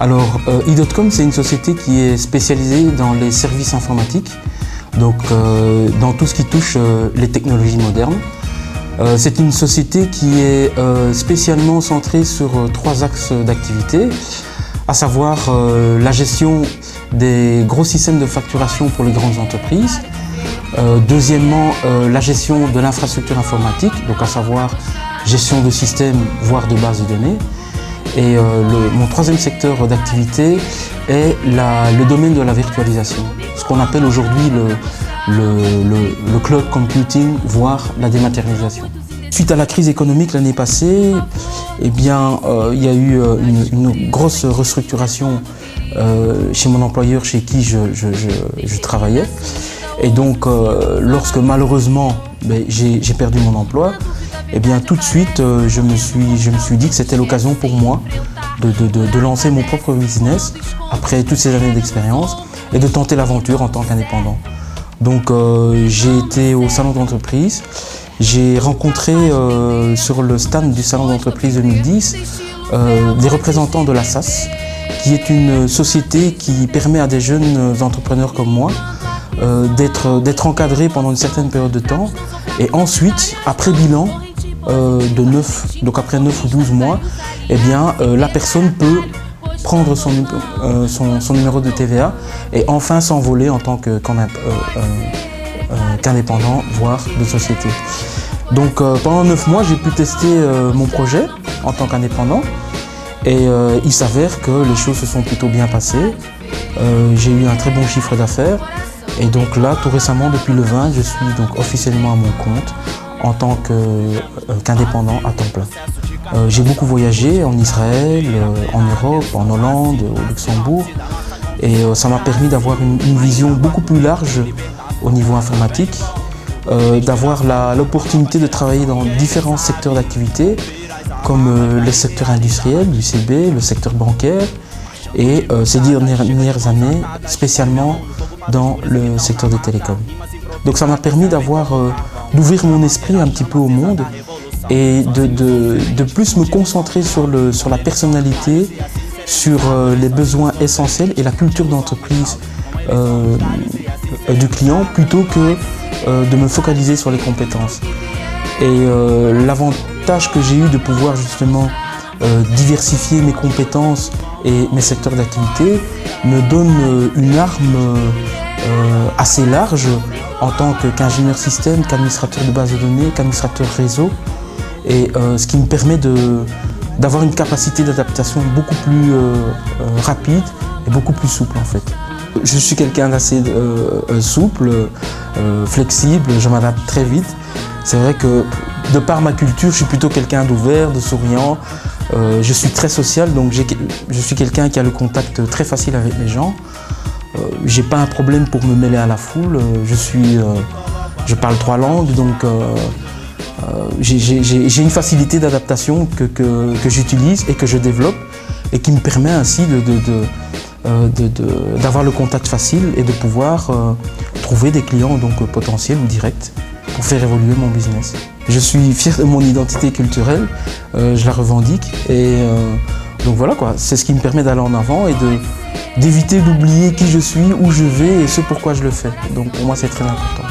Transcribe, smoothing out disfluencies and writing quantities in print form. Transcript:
Alors, i.com, c'est une société qui est spécialisée dans les services informatiques, donc dans tout ce qui touche les technologies modernes. C'est une société qui est spécialement centrée sur trois axes d'activité, à savoir la gestion des gros systèmes de facturation pour les grandes entreprises. Deuxièmement, la gestion de l'infrastructure informatique, donc à savoir gestion de systèmes, voire de bases de données. Et mon troisième secteur d'activité est le domaine de la virtualisation, ce qu'on appelle aujourd'hui le cloud computing, voire la dématérialisation. Suite à la crise économique l'année passée, eh bien, il y a eu une grosse restructuration chez mon employeur chez qui je travaillais. Et donc, lorsque malheureusement j'ai perdu mon emploi, eh bien, tout de suite, je me suis dit que c'était l'occasion pour moi de lancer mon propre business après toutes ces années d'expérience et de tenter l'aventure en tant qu'indépendant. Donc, j'ai été au salon d'entreprise. J'ai rencontré sur le stand du salon d'entreprise 2010 des représentants de la SAS, qui est une société qui permet à des jeunes entrepreneurs comme moi d'être encadrés pendant une certaine période de temps. Et ensuite, après bilan, après 9 ou 12 mois, eh bien, la personne peut prendre son numéro de TVA et enfin s'envoler en tant qu'indépendant, voire de société. Donc pendant 9 mois, j'ai pu tester mon projet en tant qu'indépendant et il s'avère que les choses se sont plutôt bien passées. J'ai eu un très bon chiffre d'affaires et donc là, tout récemment, depuis le 20, je suis donc officiellement à mon compte en tant qu'indépendant à temps plein. J'ai beaucoup voyagé en Israël, en Europe, en Hollande, au Luxembourg et ça m'a permis d'avoir une vision beaucoup plus large au niveau informatique, d'avoir l'opportunité de travailler dans différents secteurs d'activité comme les secteurs industriels, l'UCB, le secteur bancaire et ces dernières années spécialement dans le secteur des télécoms. Donc ça m'a permis d'ouvrir mon esprit un petit peu au monde et de plus me concentrer sur la personnalité, sur les besoins essentiels et la culture d'entreprise du client plutôt que de me focaliser sur les compétences. Et l'avantage que j'ai eu de pouvoir justement diversifier mes compétences et mes secteurs d'activité me donne une arme assez large en tant qu'ingénieur système, qu'administrateur de base de données, qu'administrateur réseau, et ce qui me permet d'avoir une capacité d'adaptation beaucoup plus rapide et beaucoup plus souple en fait. Je suis quelqu'un d'assez souple, flexible, je m'adapte très vite. C'est vrai que de par ma culture, je suis plutôt quelqu'un d'ouvert, de souriant. Je suis très social, donc je suis quelqu'un qui a le contact très facile avec les gens. J'ai pas un problème pour me mêler à la foule. Je parle 3 langues, donc j'ai une facilité d'adaptation que j'utilise et que je développe et qui me permet ainsi d'avoir le contact facile et de pouvoir trouver des clients donc potentiels ou directs pour faire évoluer mon business. Je suis fier de mon identité culturelle, je la revendique et donc voilà quoi, c'est ce qui me permet d'aller en avant et d'éviter d'oublier qui je suis, où je vais et ce pourquoi je le fais. Donc pour moi c'est très important.